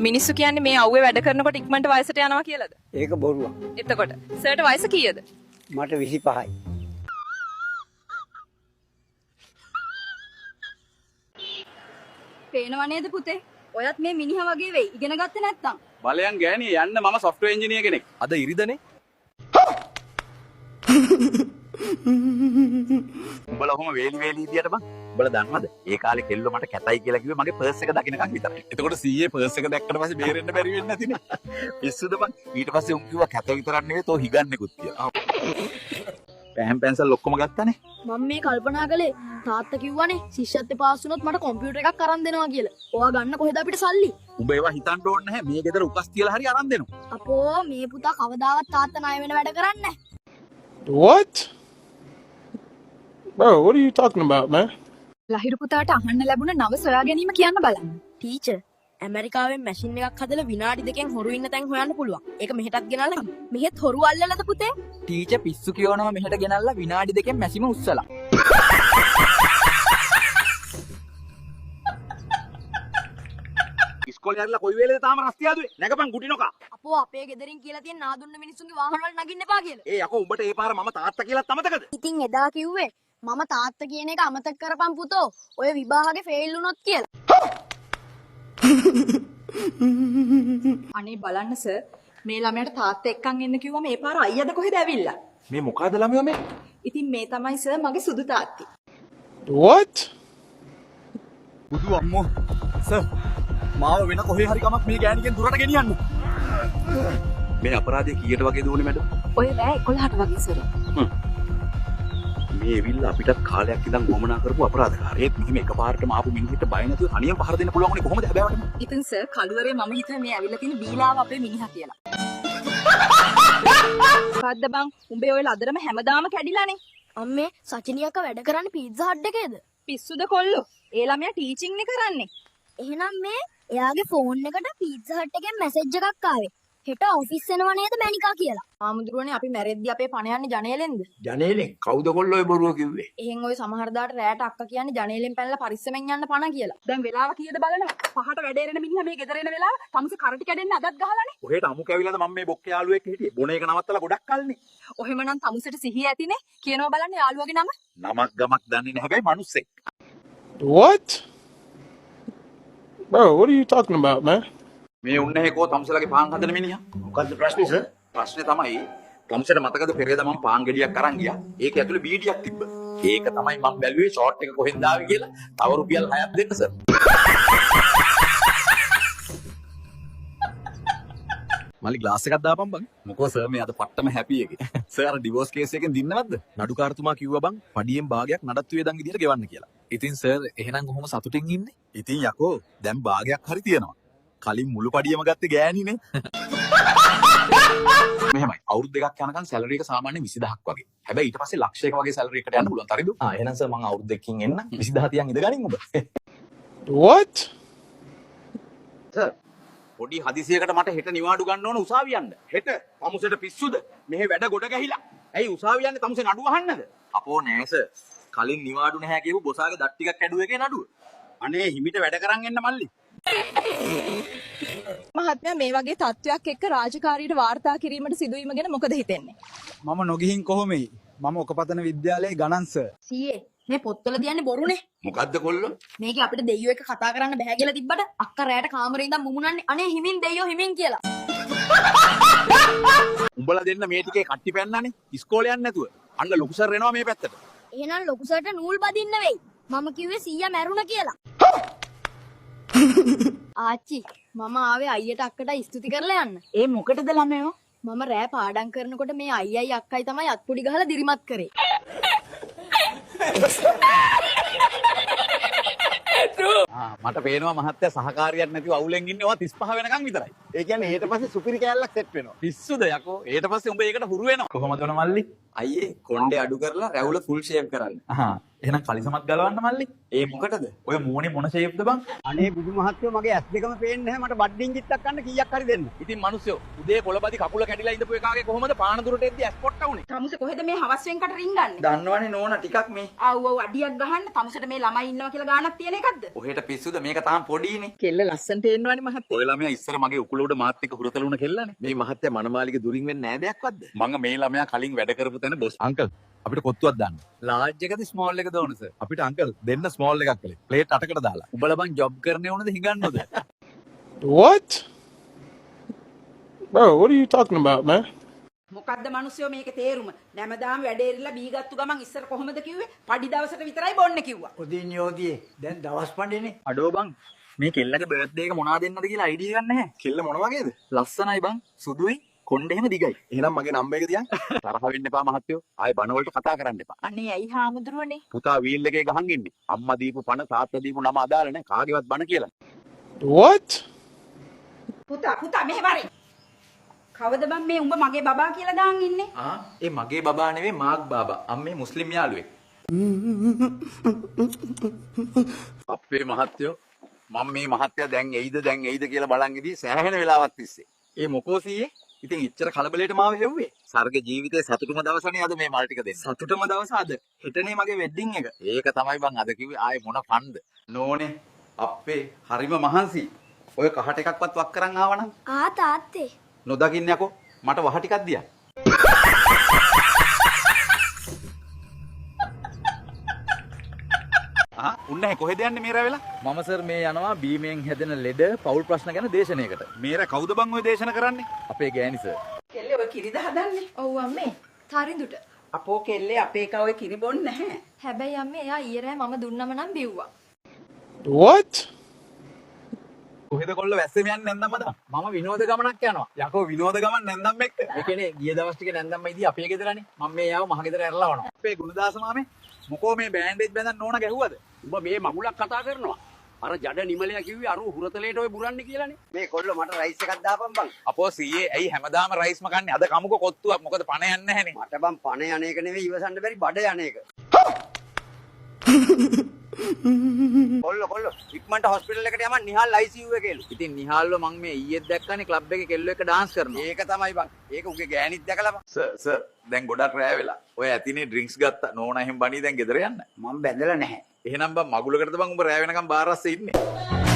මිනිස්සු කියන්නේ මේ අවුවේ වැඩ කරනකොට ඉක්මනට වයසට යනවා කියලාද? ඒක බොරුවක්. එතකොට සර්ට වයස කීයද? මට 25යි. පේනව නේද පුතේ? ඔයත් මේ මිනිහා වගේ වෙයි. ඉගෙන ගත්තේ නැත්තම්. බලයන් ගෑණිය යන්න මම software engineer කෙනෙක්. අද ඉරිදනේ. උඹලා කොහොම වේලි විදියට බං. උඹලා දන්නවද? ඒ කාලේ කෙල්ලෝ මට කැතයි කියලා කිව්වේ මගේ පර්ස් එක දකින්නකම් විතරයි. එතකොට CA පර්ස් එක දැක්කට පස්සේ බේරෙන්න බැරි වෙන්නේ නැතිනේ. පිස්සුද බං. ඊට පස්සේ උන් කිව්වා කැත විතරක් නෙවෙයි තෝ හිගන්නෙකුත් කියලා. පෑම් පැන්සල් ඔක්කොම ගත්තානේ. මම මේ කල්පනා කළේ තාත්තා කිව්වනේ ශිෂ්‍යත්වේ පාස් වුණොත් මට කම්පියුටර් එකක් අරන් දෙනවා කියලා. ඔයා ගන්න කොහෙද අපිට සල්ලි? උඹ ඒවා හිතන්න ඕනේ නැහැ. මේ ගෙදර උකස් තියලා හරි අරන් දෙනවා. අපෝ මේ පුතා කවදාවත් තාත්තා ණය වෙන වැඩ කරන්නේ නැහැ. What? Bro, what are you talking about, man? Lahiru පුතාට අහන්න ලැබුණ නව සොයා ගැනීම කියන්න බලන්න. ටීචර් ඇමරිකාවෙන් මැෂින් එකක් හදලා විනාඩි 2කින් හොරු ඉන්න තැන් හොයන්න පුළුවන්. ඒක මෙහෙටත් ගෙනල්ලා මෙහෙත් හොරු අල්ලලාද පුතේ? ටීචර් පිස්සු කියවනවා මෙහෙට ගෙනල්ලා විනාඩි 2කින් මැෂිම උස්සලා. ඉස්කෝලේ යන්න කොයි වෙලේද තාම රස්තියාදුවේ? නැගපන් ගුටිනෝකා. අපෝ අපේ ගෙදරින් කියලා තියෙන නාදුන්න මිනිස්සුන්ගේ වාහන වල නගින්න එපා කියලා. ඒ යකෝ උඹට ඒ පාර මම තාත්තා කියලාත් අමතකද? ඉතින් එදා කිව්වේ මම තාත්තා කියන එක අමතක කරපන් පුතෝ. ඔය විභාගේ ෆේල් වුණොත් කියලා. අනේ බලන්න සර් මේ ළමයාට තාත්තා එක්කන් එන්න කිව්වම ඒ පාර අයියාද කොහෙද ඇවිල්ලා? මේ මොකද ළමයෝ මේ? ඉතින් මේ තමයි සර් මගේ සුදු තාත්ති. What? බුදු අම්මෝ. සර් මාව වෙන කොහේ හරි කමක් මේ ගෑණිකෙන් දුරට ගෙනියන්න. මේ අපරාධය කීයට වගේ දුවනේ මැඩම්? ඔය රෑ 11ට වගේ සර්. මේ එවිල්ලා අපිටත් කාලයක් ඉඳන් ගොමනා කරපු අපරාධකාරයෙක් මෙහිම එකපාරටම ආපු මිනිහෙක්ට බය නැතුව තනියම පහර දෙන්න පුළුවන් උනේ කොහොමද හැබෑවටම? ඉතින් සර් කළුවරේ මම හිතුවේ මේ ඇවිල්ලා තියෙන බීලාව අපේ මිනිහා කියලා. මොකද්ද බං උඹේ ඔය ලදරම හැමදාම කැඩිලානේ. අම්මේ සචිනි අක්කා වැඩ කරන්නේ පීට්සා හට් එකේද? පිස්සුද කොල්ලෝ? ඒ ළමයා ටීචින් නේ කරන්නේ. එහෙනම් මේ එයාගේ ෆෝන් එකට පීට්සා හට් එකෙන් මැසේජ් එකක් ආවේ. හෙට ඔෆිස් එනවා නේද මැනිකා කියලා. ආමුදුරනේ අපි මැරෙද්දි අපේ පණ යන්නේ ජනේලෙන්ද? ජනේලෙන් කවුද කොල්ලෝ ඔය බොරුව කිව්වේ? එහෙන් ඔය සමහර දාට රැයට අක්කා කියන්නේ ජනේලෙන් පැනලා පරිස්සමෙන් යන්න පණ කියලා. දැන් වෙලාව කීයද බලනවා. පහට වැඩ එරෙන මිනිහා මේ ගෙදර එන වෙලාව තමුසේ කරටි කැඩෙන්න අදත් ගහලානේ. ඔහෙට අමු කැවිලාද මම මේ බොක්කේ යාළුවෙක් හිටියේ. බොන එක නවත්තලා ගොඩක් කල්නේ. ඔහෙමනම් තමුසෙට සිහිය ඇතිනේ. කියනවා බලන්න යාළුවගේ නම. නමක් ගමක් දන්නේ නැහැ හැබැයි මිනිස්සෙක්. What? Bro, what are you talking about, man? මේ උන්නේ කෝ තමුසලගේ පාන් හදන මිනිහා. මොකද්ද ප්‍රශ්නේ සර්? ප්‍රශ්නේ තමයි තමුසට මතකද පෙරේද මම පාන් ගෙඩියක් අරන් ගියා. ඒක ඇතුලේ බීඩියක් තිබ්බ. ඒක තමයි මම බැලුවේ ෂෝට් එක කොහෙන්ද ආවේ කියලා. තව රුපියල් 6ක් දෙන්න සර්. මල්ලි ග්ලාස් එකක් දාපන් බං. මොකෝ සර් මේ අද පට්ටම හැපි එකේ. සර් අර ඩිවෝස් කේස් එකෙන් දින්නවත්ද? නඩුකාරතුමා කිව්වා බං පඩියෙන් භාගයක් නඩත්තු වේදන් විදියට ගෙවන්න කියලා. ඉතින් සර් එහෙනම් කොහොම සතුටින් ඉන්නේ? ඉතින් යකෝ දැන් භාගයක් හරි තියෙනවා. කලින් මුළු පඩියම ගත්තේ ගෑණිනේ. මෙහෙමයි අවුරුදු දෙකක් යනකම් සැලරි එක සාමාන්‍යයෙන් 20000ක් වගේ. හැබැයි ඊට පස්සේ ලක්ෂයක වගේ සැලරි එකට යන්න පුළුවන්. හරිද? එහෙනම් සර් මම අවුරුදු දෙකකින් එන්න 20000 තියන් ඉඳගනින් ඔබ. What? සර් පොඩි හදිසියකට මට හෙට නිවාඩු ගන්න ඕන උසාවිය යන්න. හෙට තමුසෙට පිස්සුද? මෙහෙ වැඩ ගොඩ ගැහිලා. ඇයි උසාවිය යන්නේ තමුසේ නඩුව අහන්නද? අපෝ නෑ සර්. කලින් නිවාඩු නැහැ කියපු බොසාගේ දත් ටිකක් ඇඩුව එකේ නඩුව. අනේ හිමිට වැඩ කරන් එන්න මල්ලි. මහත්මයා මේ වගේ තත්වයක් එක්ක රාජකාරියට වාර්තා කිරීමට සිදුවීම ගැන මොකද හිතෙන්නේ? මම නොගිහින් කොහොමයි? මම ඔකපතන විද්‍යාලයේ ගණන් සර්. සීයේ මේ පොත්වල තියන්නේ බොරුනේ. මොකද්ද කොල්ලෝ? මේක අපිට දෙයියෝ එක කතා කරන්න බෑ කියලා තිබ්බට අක්කා රැයට කාමරේ ඉඳන් මුමුණන්නේ අනේ හිමින් දෙයියෝ හිමින් කියලා. උඹලා දෙන්න මේ ටිකේ කට්ටි පැන්නනේ. ඉස්කෝලේ යන්නේ නැතුව. අන්න ලොකු සර් එනවා මේ පැත්තට. එහෙනම් ලොකු සර්ට නූල් බදින්න වෙයි. මම කිව්වේ සීයා මැරුණා කියලා. ආච්චි මම ආවේ අයියට අක්කට ස්තුති කරලා යන්න. ඒ මොකටද ළමයෝ? මම රෑ පාඩම් කරනකොට මේ අයියයි අක්කයි තමයි අත්පුඩි ගහලා දිරිමත් කරේ. මට පේනවා මහත්තයා සහකාරියක් නැතිව අවුලෙන් ඉන්නේ ඔයා 35 වෙනකන් විතරයි. ඒ කියන්නේ ඊට පස්සේ සුපිරි කෑල්ලක් සෙට් වෙනවා. පිස්සුද යකෝ? ඊට පස්සේ උඹ ඒකට හුරු වෙනවා. කොහොමද වන මල්ලි? අයියේ කොණ්ඩේ අඩු කරලා රැවුල ෆුල් ෂේප් කරන්න. එහෙනම් කලිසමත් ගලවන්න මල්ලි. ඒ මොකටද? ඔය මූණේ මොන ෂේප්ද බං? අනේ බුදු මහත්තයෝ මගේ ඇස් දෙකම පේන්නේ නැහැ. මට බඩින් ගිත්තක් ගන්න කීයක් හරි දෙන්න. ඉතින් මිනිස්සු උදේ කොළබදි කකුල කැඩිලා ඉඳපු එකාගේ කොහොමද පාන දුරට එද්දි ඇස් පොට්ට උනේ? තමුස කොහෙද මේ හවස් වෙන්කට රින්ගන්නේ? දන්නවනේ නෝනා ටිකක් මේ. ආව් ආව් අඩියක් ගහන්න තමුසට මේ ළමයි ඉන්නවා කියලා ගානක් තියෙන එකක්ද? ඔහෙට පිස්සුද මේක තාම පොඩිනේ. කෙල්ල ලස්සනට එන්නවනේ මහත්තයා. ඔය ළමයා ඉස්සර මගේ උකුල උඩ මාත් එක්ක හුරතලුණ කෙල්ලනේ. මේ මහත්තයා මනමාලිගේ දුරින් වෙන්නේ නෑ දෙයක්වත්ද? මම මේ ළමයා කලින් වැඩ කරපු තැන බොස්. අංකල් අපිට කොත්තුවක් දාන්න. ලාර්ජ් එකද ස්මෝල් එකද ඕන සර්? අපිට අංකල් දෙන්න ස්මෝල් එකක් කලේ. ප්ලේට් 8කට දාලා. උඹලා බං ජොබ් කරන්නේ ඕනද හිඟන්නවද? What? Bro, what are you talking about, man? මොකද්ද මිනිස්සුયો මේකේ තේරුම? නැමදාම වැඩේරිලා බීගත්තු ගමන් ඉස්සර කොහොමද කිව්වේ? පඩි දවසට විතරයි බොන්න කිව්වා. ඔදින් යෝදියේ දැන් දවස් පඬිනේ. අඩෝ බං මේ කෙල්ලගේ බර්ත්ඩේ එක මොනවා දෙන්නද කියලා අයිඩියා ගන්න නැහැ. කෙල්ල මොන වගේද? ලස්සනයි බං. සුදුයි. කොණ්ඩේ එහෙම දිගයි. එහෙනම් මගේ නම්බර් එක තියන්න. තරහ වෙන්න එපා මහත්තයෝ. ආයේ බන වලට කතා කරන්න එපා. අනේ ඇයි හාමුදුරුවනේ? පුතා වීල් එකේ ගහන් ඉන්නේ. අම්මා දීපු පණ තාත්තා දීපු නම අදාළ නැහැ. කාගේවත් බන කියලා. What? පුතා මෙහෙ වරේ. කවද බං මේ උඹ මගේ බබා කියලා දාන් ඉන්නේ? ඒ මගේ බබා නෙවෙයි මාක් බාබා. අම්මේ මුස්ලිම් යාළුවෙක්. අපේ මහත්තයෝ මම මේ මහත්තයා දැන් එයිද කියලා බලන් ඉදී සෑහෙන වෙලාවක් තිස්සේ. ඒ මොකෝ සීයේ? ඉතින් ඉච්චර කලබලයට මාව හෙව්වේ. සර්ග ජීවිතේ සතුටුම දවසනේ අද මේ මල් ටික දෙන්න. සතුටුම දවස අද. හෙටනේ මගේ වෙඩින් එක. ඒක තමයි බං අද කිව්වේ ආයේ මොන ෆන්ද. නෝනේ අප්පේ හරිම මහන්සි. ඔය කහට එකක්වත් වක් කරන් ආවනම්. තාත්තේ. නොදකින්න යකෝ මට වහ ටිකක් දියන්. උන්නේ කොහෙද යන්නේ මේ රැවෙලා? මම සර් මේ යනවා බීමෙන් හැදෙන ලෙඩ පෞල් ප්‍රශ්න ගැන දේශනයකට. මේර කවුද බං ඔය දේශන කරන්නේ? අපේ ගෑණි සර්. කෙල්ලේ ඔය කිරිද හදන්නේ? ඔව් අම්මේ තරිඳුට. අපෝ කෙල්ලේ අපේ එක ඔය කිරි බොන්නේ නැහැ. හැබැයි අම්මේ එයා ඊයේ රෑ මම දුන්නම නම් බිව්වා. What? කොහෙද කොල්ල වැස්සෙම යන්නේ නැන්දම්ම දා? මම විනෝද ගමනක් යනවා. යකෝ විනෝද ගමන් නැන්දම් එක්ක. ඒ කියන්නේ ගිය දවස් ටික නැන්දම්ම ඉදී අපේ ගෙදරනේ. මම මේ යාව මහ ගෙදර ඇරලා වනවා. අපේ ගුණදාස මාමේ මොකෝ මේ බෑන්ඩේජ් බැඳන් ඕන ගැහුවද? උඹ මේ මගුලක් කතා කරනවා. අර ජඩ නිමලයා කිව්වේ අර හුරතලේට ඔය බුරන්නේ කියලානේ. මේ කොල්ල මට රයිස් එකක් දාපන් බං. අපෝ සීයේ ඇයි හැමදාම රයිස්ම කන්නේ? අද කමුකෝ කොත්තුවක්. මොකද පණ යන්නේ නැහනේ. මට බං පණ යන්නේක නෙවෙයි ඉවසන්න බැරි බඩ යන්නේක. කොල්ල ඉක්මනට හොස්පිටල් එකට යමන් නිහාල් ICU එකේලු. ඉතින් නිහාල්ව මං මේ ඊයේත් දැක්කනේ ක්ලබ් එකේ කෙල්ලෝ එක ඩාන්ස් කරනවා. ඒක තමයි බං. ඒක උගේ ගෑණිත් දැකලා බං. සර් දැන් ගොඩක් රෑ වෙලා. ඔය ඇතිනේ ඩ්‍රින්ක්ස් ගත්තා. නෝනා එහෙම බණී දැන් ගෙදර යන්න. මම බැඳලා නැහැ. එහෙනම් බං මගුලකටද බං උඹ රෑ වෙනකම් බාර් අස්සේ ඉන්නේ?